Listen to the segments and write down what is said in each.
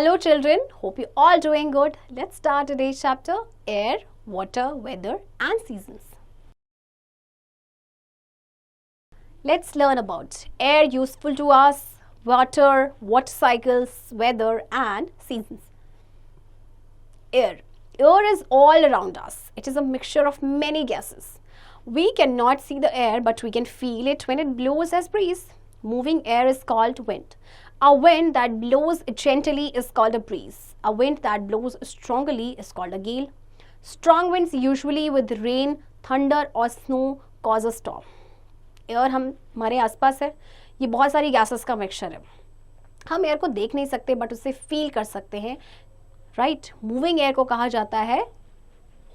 Hello children, hope you all doing good. Let's start today's chapter, air, water, weather and seasons. Let's learn about air useful to us, water cycles, weather and seasons. Air. Air is all around us. It is a mixture of many gases. We cannot see the air, but we can feel it when it blows as breeze. Moving air is called wind. A wind that blows gently is called a breeze. A wind that blows strongly is called a gale. Strong winds usually with rain, thunder or snow cause a storm. Air हमारे आसपास है, ये बहुत सारी gases का mixture है. हम air को देख नहीं सकते बट उसे फील कर सकते हैं, राइट. मूविंग एयर को कहा जाता है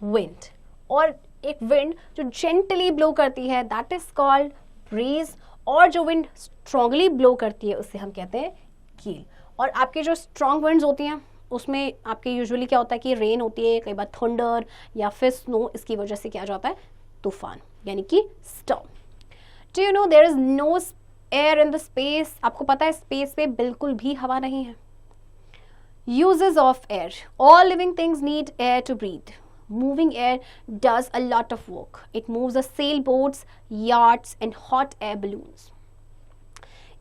विंड. और एक विंड जो जेंटली ब्लो करती है दैट इज कॉल्ड ब्रीज. और जो विंड स्ट्रांगली ब्लो करती है उसे हम कहते हैं गील. और आपकी जो स्ट्रांग विंड्स होती हैं उसमें आपके यूजुअली क्या होता है कि रेन होती है, कई बार थंडर या फिर स्नो. इसकी वजह से क्या जाता है, तूफान यानी कि storm. Do you know there is no air in the space? आपको पता है स्पेस पे बिल्कुल भी हवा नहीं है. Uses of air. All living things need air to breathe. Moving air does a lot of work. It moves the sailboats, yachts and hot air balloons.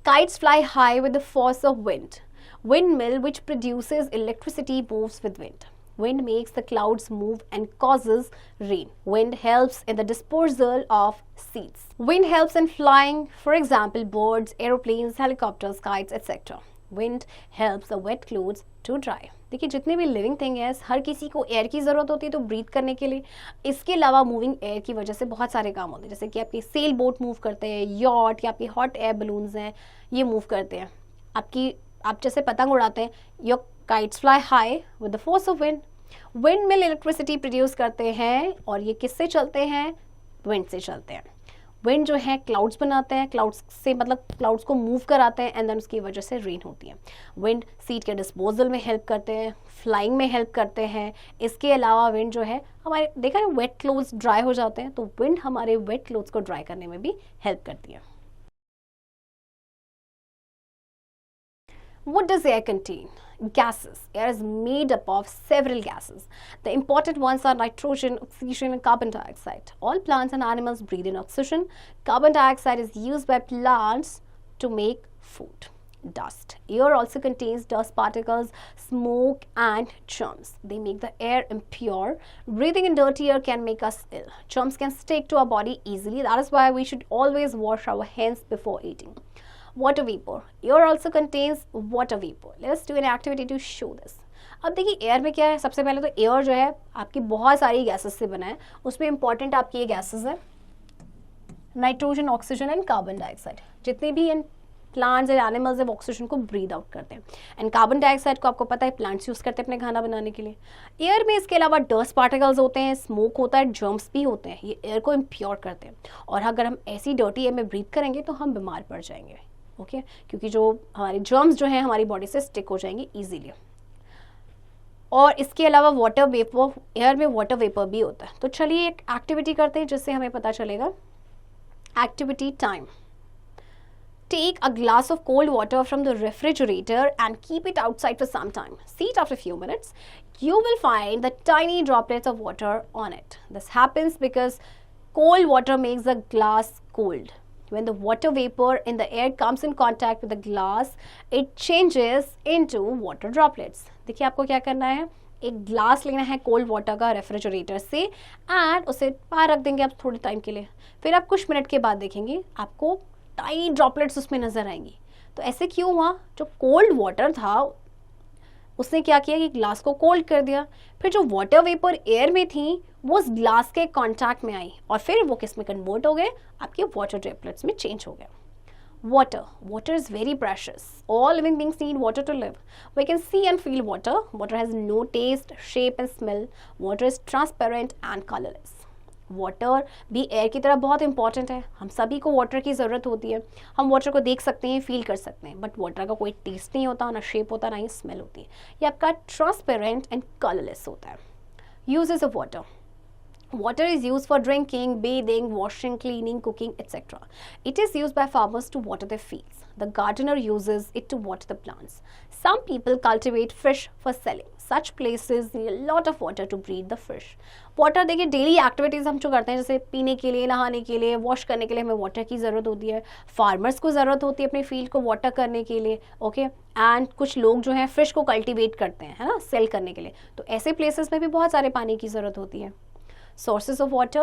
Kites fly high with the force of wind. Windmill which produces electricity moves with wind. Wind makes the clouds move and causes rain. Wind helps in the dispersal of seeds. Wind helps in flying, for example, birds, aeroplanes, helicopters, kites, etc. Wind helps the wet clothes to dry. देखिए जितने भी living thing है हर किसी को air की ज़रूरत होती है तो ब्रीथ करने के लिए. इसके अलावा मूविंग एयर की वजह से बहुत सारे काम होते हैं, जैसे कि आपके सेल बोट मूव करते हैं, यॉट या आपके हॉट एयर बलून्स हैं ये मूव करते हैं. आप जैसे पतंग उड़ाते हैं, your kites fly high with the force of wind. Windmill electricity produce करते हैं और ये किससे चलते हैं, विंड से चलते हैं. विंड जो है क्लाउड्स बनाते हैं, क्लाउड्स से मतलब क्लाउड्स को मूव कराते हैं एंड देन उसकी वजह से रेन होती है. विंड सीड के डिस्पोजल में हेल्प करते हैं, फ्लाइंग में हेल्प करते हैं. इसके अलावा विंड जो है हमारे देखा है वेट क्लोथ्स ड्राई हो जाते हैं तो विंड हमारे वेट क्लोथ्स को ड्राई करने में भी हेल्प करती है. What does air contain? Gases. Air is made up of several gases. The important ones are nitrogen, oxygen and carbon dioxide. All plants and animals breathe in oxygen. Carbon dioxide is used by plants to make food. Dust. Air also contains dust particles, smoke and germs. They make the air impure. Breathing in dirty air can make us ill. Germs can stick to our body easily. That is why we should always wash our hands before eating. Water vapor. Air also contains water vapor. Let's do an activity to show this. अब देखिए air में क्या है, सबसे पहले तो air जो है आपकी बहुत सारी गैसेस से बना है. उसमें इंपॉर्टेंट आपकी ये गैसेस है nitrogen, oxygen and carbon dioxide. जितने भी प्लांट्स एंड एनिमल्स है वो ऑक्सीजन को ब्रीद आउट करते हैं एंड कार्बन डाइऑक्साइड को आपको पता है प्लांट्स यूज करते हैं अपने खाना बनाने के लिए. एयर में इसके अलावा डस्ट पार्टिकल्स होते हैं, स्मोक होता है, जर्म्स भी होते हैं. ये एयर को इम्प्योर करते हैं और अगर हम ऐसी डर्टी एयर में ब्रीथ करेंगे तो हम बीमार पड़ जाएंगे. ओके क्योंकि जो हमारे जर्म्स जो हैं हमारी बॉडी से स्टिक हो जाएंगे इजीली. और इसके अलावा वाटर वेपर, एयर में वाटर वेपर भी होता है. तो चलिए एक एक्टिविटी करते हैं जिससे हमें पता चलेगा. Activity time. Take a glass of cold water from the refrigerator and keep it outside for some time. See it after a few minutes. You will find the tiny droplets of water on it. This happens because cold water makes the glass cold. When the water vapor in the air comes in contact with the glass, it changes into water droplets. देखिए आपको क्या करना है, एक glass लेना है cold water का refrigerator से एंड उसे बाहर रख देंगे आप थोड़ी टाइम के लिए. फिर आप कुछ मिनट के बाद देखेंगे आपको टाइनी ड्रॉपलेट्स उसमें नजर आएंगी. तो ऐसे क्यों हुआ, जो कोल्ड वाटर था उसने क्या किया कि ग्लास को कोल्ड कर दिया. फिर जो वाटर वेपर एयर में थी वो उस ग्लास के कांटेक्ट में आई और फिर वो किस में कन्वर्ट हो गए, आपके वाटर ड्रॉपलेट्स में चेंज हो गए. Water is very precious. All living beings need water to live. We can see and feel water. Water has no taste, shape and smell. Water is transparent and colorless. Water भी air की तरह बहुत important है. हम सभी को water की ज़रूरत होती है. हम वाटर को देख सकते हैं, फील कर सकते हैं, बट वाटर का कोई टेस्ट नहीं होता, ना शेप होता, ना ही स्मेल होती है. ये आपका ट्रांसपेरेंट एंड कलरलेस होता है. Uses of water. Water is used for drinking, bathing, washing, cleaning, cooking, etc. It is used by farmers to water their fields. The gardener uses it to water the plants. Some people cultivate fish for selling. Such places need a lot of water to breed the fish. Water देखिए daily activities हम जो करते हैं जैसे पीने के लिए, नहाने के लिए, वॉश करने के लिए हमें वाटर की ज़रूरत होती है. फार्मर्स को ज़रूरत होती है अपने फील्ड को वाटर करने के लिए. ओके एंड कुछ लोग जो हैं फिश को कल्टिवेट करते हैं, है ना, सेल करने के लिए. तो ऐसे प्लेसेस में भी बहुत सारे पानी की ज़रूरत होती है. Sources of water.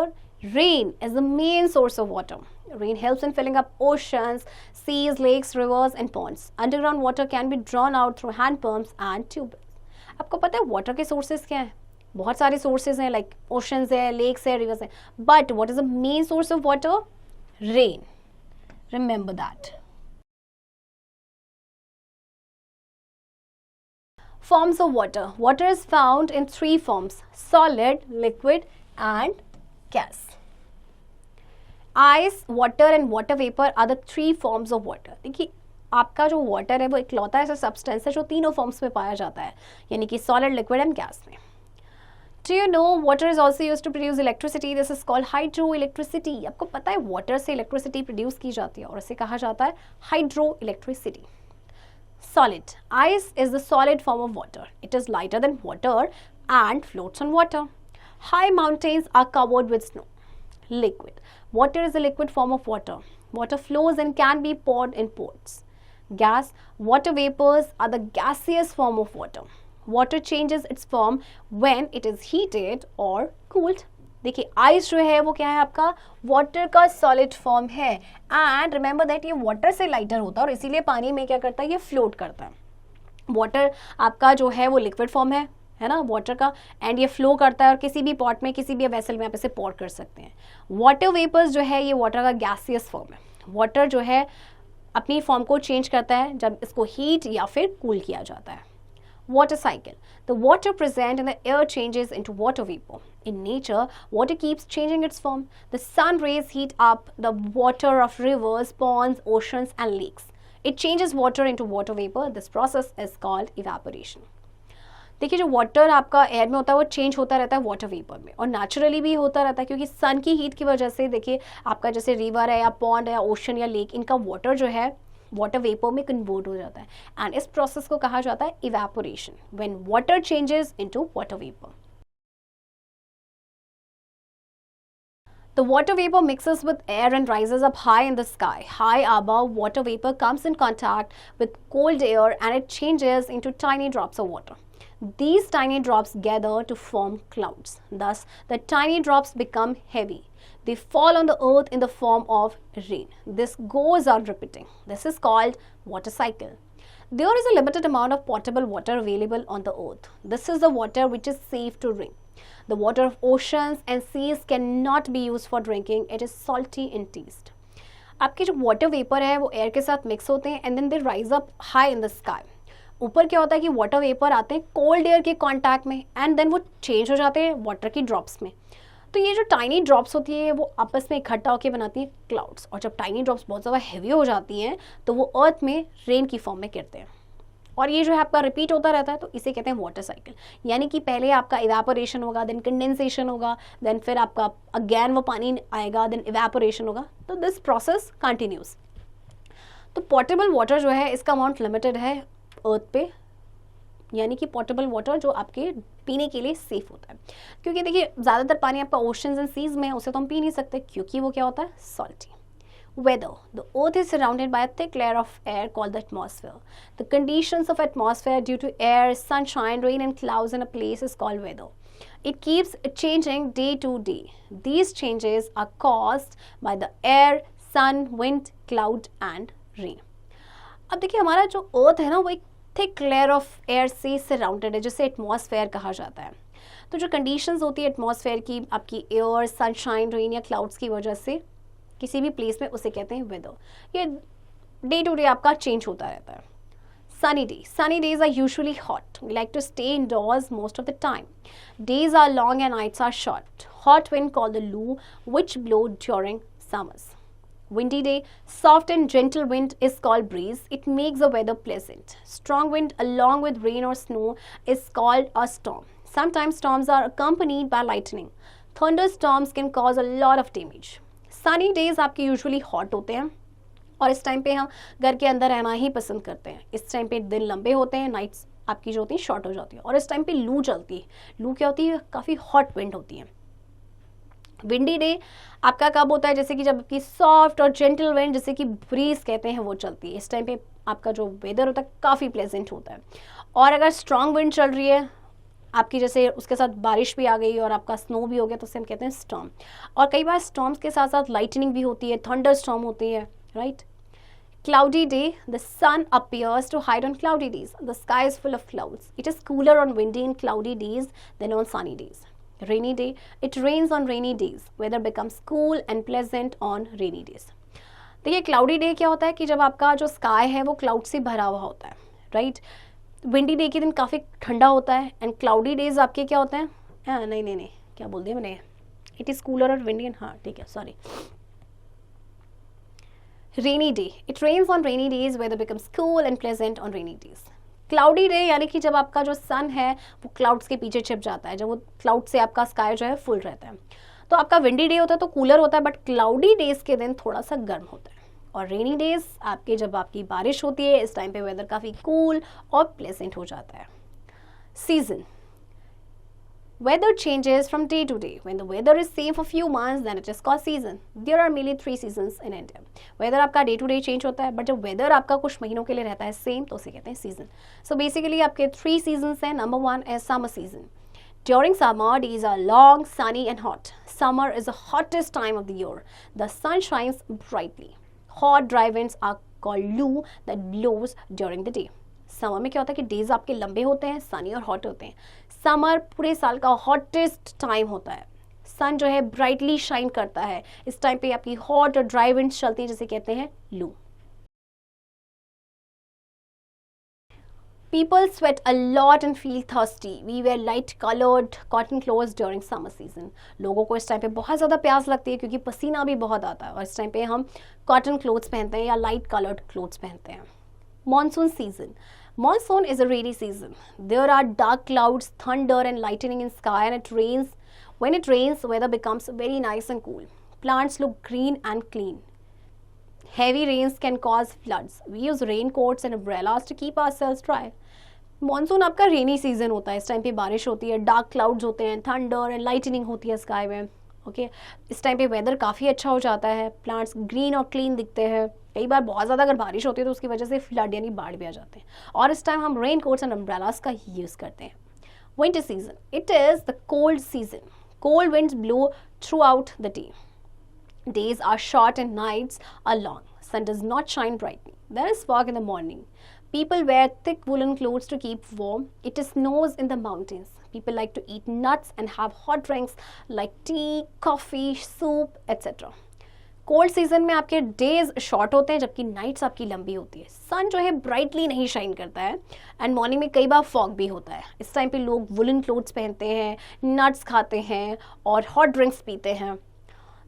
Rain is the main source of water. Rain helps in filling up oceans, seas, lakes, rivers and ponds. Underground water can be drawn out through hand pumps and tubes. आपको पता है water के sources क्या हैं? बहुत सारे sources हैं, like oceans है, लेक्स है, रिवर्स है. But what is the main source of water? Rain. Remember that. Forms of water. Water is found in three forms: solid, liquid and gas. Ice, water and water vapor are the three forms of water. देखिए आपका जो water है वो इकलौता ऐसा substance है जो तीनों फॉर्म्स में पाया जाता है, यानी कि सॉलिड, लिक्विड एंड गैस में. Do you know water is also used to produce electricity? This is called hydroelectricity. आपको पता है वाटर से इलेक्ट्रिसिटी प्रोड्यूस की जाती है और इसे कहा जाता है hydroelectricity. Solid. Ice is the solid form of water. It is lighter than water and floats on water. High mountains are covered with snow. Liquid. Water is a liquid form of water. Water flows and can be poured in pots. Gas. Water vapors are the gaseous form of water. Water changes its form when it is heated or cooled. देखिए ice जो है वो क्या है आपका water का solid form है and remember that ये वाटर से लाइटर होता है और इसीलिए पानी में क्या करता है, ये फ्लोट करता है. वाटर आपका जो है वो लिक्विड फॉर्म है ना वाटर का, एंड ये फ्लो करता है और किसी भी पॉट में, किसी भी वेसल में आप इसे पोर कर सकते हैं. वाटर वेपर्स जो है ये वाटर का गैसियस फॉर्म है. वाटर जो है अपनी फॉर्म को चेंज करता है जब इसको हीट या फिर कूल किया जाता है. Water cycle. The water present in the air changes into water vapor. In nature, water keeps changing its form. The sun rays heat up the water of rivers, ponds, oceans and lakes. It changes water into water vapor. This process is called evaporation. देखिए जो water आपका air में होता है वो change होता रहता है वाटर वेपर में, और नेचुरली भी होता रहता है क्योंकि सन की हीट की वजह से देखिए आपका जैसे रिवर है या पॉन्ड है या ओशन या लेक, इनका वाटर जो है वाटर वेपर में कन्वर्ट हो जाता है एंड इस प्रोसेस को कहा जाता है evaporation, when water changes into water vapour. The water vapor mixes with air and rises up high in the sky. High above, water vapor comes in contact with cold air and it changes into tiny drops of water. These tiny drops gather to form clouds. Thus, the tiny drops become heavy. They fall on the earth in the form of rain. This goes on repeating. This is called water cycle. There is a limited amount of potable water available on the earth. This is the water which is safe to drink. The water of oceans and seas cannot be used for drinking. It is salty in taste. आपके जो water vapour है वो air के साथ mix होते हैं and then they rise up high in the sky. ऊपर क्या होता है कि वाटर वेपर आते हैं कोल्ड एयर के कांटेक्ट में एंड देन वो चेंज हो जाते हैं वाटर की ड्रॉप्स में. तो ये जो टाइनी ड्रॉप्स होती है वो आपस में इकट्ठा होकर बनाती हैं क्लाउड्स, और जब टाइनी ड्रॉप्स बहुत ज़्यादा हैवी हो जाती हैं तो वो अर्थ में रेन की फॉर्म में गिरते हैं, और ये जो है आपका रिपीट होता रहता है. तो इसे कहते हैं वाटर साइकिल. यानी कि पहले आपका इवेपोरेशन होगा, देन कंडेंसेशन होगा, देन फिर आपका अगेन वो पानी आएगा, देन इवेपोरेशन होगा. तो दिस प्रोसेस कंटिन्यूस. तो पोर्टेबल वाटर जो है इसका अमाउंट लिमिटेड है अर्थ पे, यानी कि पोर्टेबल वाटर जो आपके पीने के लिए सेफ होता है. क्योंकि देखिए ज़्यादातर पानी आपका ओशंस एंड सीज में है, उसे तो हम पी नहीं सकते क्योंकि वो क्या होता है, salty. Weather. The earth is surrounded by a thick layer of air called the atmosphere. The conditions of atmosphere due to air, sunshine, rain and clouds in a place is called weather. It keeps changing day to day. These changes are caused by the air, sun, wind, cloud and rain. अब देखिए हमारा जो अर्थ है ना वो एक thick layer of air से surrounded है जिसे एटमॉस्फेयर कहा जाता है. तो जो कंडीशंस होती है एटमॉस्फेयर की आपकी एयर, सनशाइन, रेन या क्लाउड्स की वजह से किसी भी प्लेस में उसे कहते हैं वेदर. ये डे टू डे आपका चेंज होता रहता है. Sunny day. Sunny days are usually hot. We like to stay indoors most of the time. Days are long and nights are short. Hot wind called the loo which blow during summers. Windy day. Soft and gentle wind is called breeze. It makes the weather pleasant. Strong wind along with rain or snow is called a storm. Sometimes storms are accompanied by lightning. Thunderstorms can cause a lot of damage. Sunny days आपके usually hot होते हैं और इस time पे हम घर के अंदर रहना ही पसंद करते हैं. इस टाइम पे दिन लंबे होते हैं, नाइट्स आपकी जो होती है शॉर्ट हो जाती है, और इस टाइम पे लू चलती है. लू क्या होती है? काफ़ी हॉट विंड होती है. विंडी डे आपका कब होता है? जैसे कि जब आपकी सॉफ्ट और जेंटल विंड, जैसे कि ब्रीज कहते हैं, वो चलती है. इस टाइम पे आपका जो वेदर होता है काफ़ी प्लेजेंट होता है. और अगर स्ट्रॉन्ग विंड चल रही है आपकी, जैसे उसके साथ बारिश भी आ गई और आपका स्नो भी हो गया, तो उसे हम कहते हैं स्टॉर्म. और कई बार स्टॉर्म्स के साथ साथ लाइटनिंग भी होती है, थंडर स्टॉर्म होती है, right. Cloudy day, the sun appears to hide on cloudy days. The sky is full of clouds. It is cooler on windy and cloudy days than on sunny days. Rainy day, it rains on rainy days. Weather becomes cool and pleasant on rainy days. देखिए cloudy day क्या होता है कि जब आपका जो sky है वो क्लाउड से भरा हुआ होता है, राइट. विंडी डे के दिन काफ़ी ठंडा होता है, एंड क्लाउडी डेज आपके क्या होते हैं? नहीं, क्या बोल दिया मैंने? इट इज़ कूलर और विंडी एंड, हाँ ठीक है, sorry. Rainy day, it rains on rainy days. Weather becomes cool and pleasant on rainy days. Cloudy day यानी कि जब आपका जो सन है वो क्लाउड्स के पीछे छिप जाता है, जब वो क्लाउड से आपका स्काई जो है फुल रहता है. तो आपका विंडी डे होता है तो कूलर होता है, बट क्लाउडी डेज के दिन थोड़ा सा गर्म होता है. और रेनी डेज आपके जब आपकी बारिश होती है, इस टाइम पे वेदर काफ़ी कूल और प्लेजेंट हो जाता है. Season. Weather changes from day to day. When the weather is same for few months, then it is called season. There are mainly 3 seasons in India. Weather आपका day to day change होता है, but जब weather आपका कुछ महीनों के लिए रहता है same, तो उसे कहते हैं season. So basically आपके 3 seasons हैं. Number 1 is summer season. During summer, days are long, sunny and hot. Summer is the hottest time of the year. The sun shines brightly. Hot, dry winds are called loo that blows during the day. Summer में क्या होता है कि days आपके लंबे होते हैं, सनी और हॉट होते हैं. समर पूरे साल का हॉटेस्ट टाइम होता है. सन जो है ब्राइटली शाइन करता है. इस टाइम पे आपकी हॉट और ड्राई विंड्स चलती हैं, जिसे कहते हैं लू. People sweat a lot and feel thirsty. We wear light colored cotton clothes during summer season. लोगों को इस टाइम पे बहुत ज़्यादा प्यास लगती है क्योंकि पसीना भी बहुत आता है, और इस टाइम पे हम कॉटन क्लोथ्स पहनते हैं या लाइट कलर्ड क्लोथ्स पहनते हैं. Monsoon season. Monsoon is a rainy season. There are dark clouds, thunder and lightning in sky, and it rains. When it rains, weather becomes very nice and cool. Plants look green and clean. Heavy rains can cause floods. We use raincoats and umbrellas to keep ourselves dry. Monsoon आपका rainy season होता है. इस time पे बारिश होती है, dark clouds होते हैं, थंडर एंड लाइटनिंग होती है स्काई में. ओके, इस टाइम पे वेदर काफ़ी अच्छा हो जाता है. प्लांट्स ग्रीन और क्लीन दिखते हैं. कई बार बहुत ज़्यादा अगर बारिश होती है तो उसकी वजह से फ्लड यानी बाढ़ भी आ जाते हैं, और इस टाइम हम रेन कोट्स एंड अम्ब्रेलास का यूज़ करते हैं. Winter season. It is the cold season. Cold winds blow through out the day. Days are short and nights are long. Sun does not shine brightly. There is fog in the morning. People wear thick woolen clothes to keep warm. It snows in the mountains. People like to eat nuts and have hot drinks like tea, coffee, soup, etc. Cold season में आपके days short होते हैं जबकि nights आपकी लंबी होती है. सन जो है ब्राइटली नहीं शाइन करता है, एंड मॉर्निंग में कई बार फॉग भी होता है. इस टाइम पे लोग वुलन क्लोथ्स पहनते हैं, नट्स खाते हैं और हॉट ड्रिंक्स पीते हैं.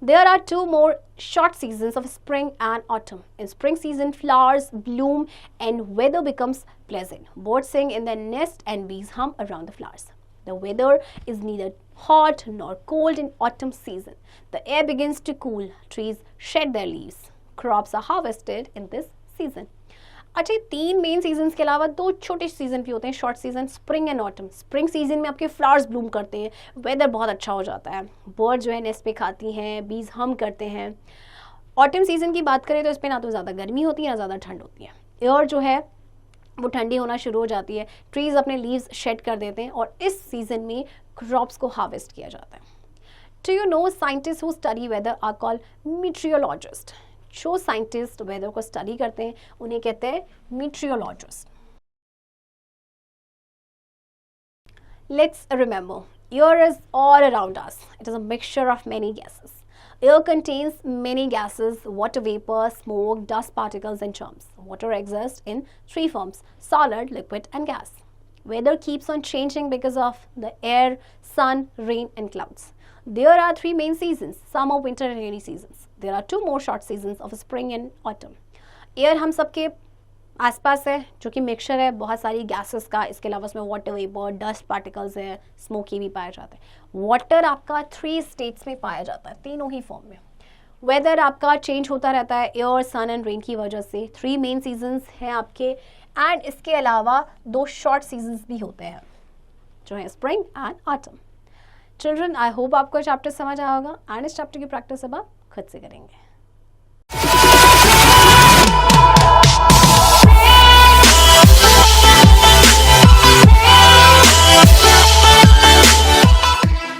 There are 2 more short seasons of spring and autumn. In spring season, flowers bloom and weather becomes pleasant. Birds sing in their nest and bees hum around the flowers. The weather is neither hot nor cold in autumn season. The air begins to cool. Trees shed their leaves. Crops are harvested in this season. अच्छा, 3 main seasons के अलावा 2 छोटे season भी होते हैं, short season, spring and autumn. Spring season में आपके flowers Bloom करते हैं, वेदर बहुत अच्छा हो जाता है, बर्ड जो है नेस्ट पे खाती हैं, बीज हम करते हैं. ऑटम सीजन की बात करें तो इस पर ना तो ज़्यादा गर्मी होती है ना ज़्यादा ठंड होती है. एयर जो है वो ठंडी होना शुरू हो जाती है, ट्रीज़ अपने लीव्स शेड कर देते हैं, और इस सीजन में क्रॉप्स को हार्वेस्ट किया जाता है. Do you know scientist who study weather are called meteorologist. जो साइंटिस्ट वेदर को स्टडी करते हैं उन्हें कहते हैं meteorologist. Let's remember, air is all around us. It is a mixture of many gases. Air contains many gases: water vapor, smoke, dust particles, and germs. Water exists in 3 forms: solid, liquid, and gas. Weather keeps on changing because of the air, sun, rain, and clouds. There are 3 main seasons: summer, winter, and rainy seasons. There are 2 more short seasons of spring and autumn. Air हम सबके आसपास है, जो कि mixture है बहुत सारी gases का, इसके अलावा उसमें वाटर वेपर, डस्ट पार्टिकल्स है, स्मोकी भी पाया जाता है। वाटर आपका 3 स्टेट्स में पाया जाता है, तीनों ही फॉर्म में। वेदर आपका चेंज होता रहता है एयर, सन एंड रेन की वजह से। 3 मेन सीजन्स हैं आपके, एंड इसके अलावा 2 शॉर्ट सीजन्स भी होते हैं, जो है spring and autumn. Children, I hope आपको चैप्टर समझ आया होगा, एंड इस चैप्टर की प्रैक्टिस अब आप खुद से करेंगे।